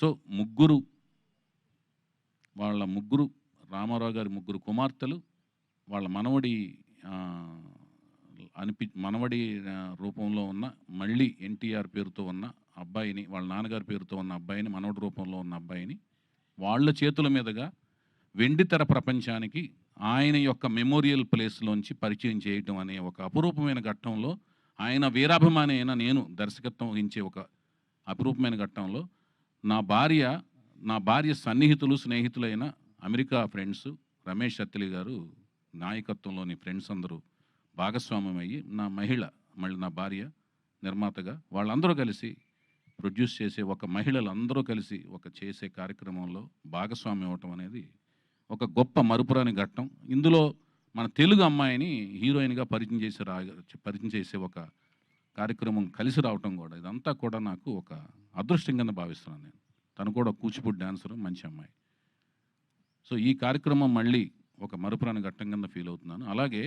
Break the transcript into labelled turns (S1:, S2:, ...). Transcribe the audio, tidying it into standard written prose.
S1: So ముగ్గురు వాళ్ళ ముగ్గురు రామారావు గారి ముగ్గురు కుమార్తెలు వాళ్ళ మనవడి మనవడి రూపంలో ఉన్న మళ్ళీ ఎన్టీఆర్ పేరుతో ఉన్న అబ్బాయిని, వాళ్ళ నాన్నగారి పేరుతో ఉన్న అబ్బాయిని, మనవడి రూపంలో ఉన్న అబ్బాయిని వాళ్ళ చేతుల మీదుగా వెండితెర ప్రపంచానికి ఆయన యొక్క మెమోరియల్ ప్లేస్లోంచి పరిచయం చేయటం అనే ఒక అపురూపమైన ఘట్టంలో, ఆయన వీరాభిమాని అయిన నేను దర్శకత్వం వహించే ఒక అపురూపమైన ఘట్టంలో నా భార్య సన్నిహితులు, స్నేహితులైన అమెరికా ఫ్రెండ్స్ రమేష్ అత్తిలి గారు నాయకత్వంలోని ఫ్రెండ్స్ అందరూ భాగస్వామ్యం అయ్యి, మళ్ళీ నా భార్య నిర్మాతగా వాళ్ళందరూ కలిసి ప్రొడ్యూస్ చేసే మహిళలందరూ కలిసి చేసే కార్యక్రమంలో భాగస్వామ్యం అవ్వటం అనేది ఒక గొప్ప మరుపురాని ఘట్టం. ఇందులో మన తెలుగు అమ్మాయిని హీరోయిన్గా పరిచయం చేసే ఒక కార్యక్రమం కలిసి రావటం కూడా, ఇదంతా కూడా నాకు ఒక అదృష్టం కింద భావిస్తున్నాను నేను. తను కూడా కూచిపూడి డాన్సరు, మంచి అమ్మాయి. సో ఈ కార్యక్రమం మళ్ళీ ఒక మరుపురాని ఘట్టం కింద ఫీల్ అవుతున్నాను. అలాగే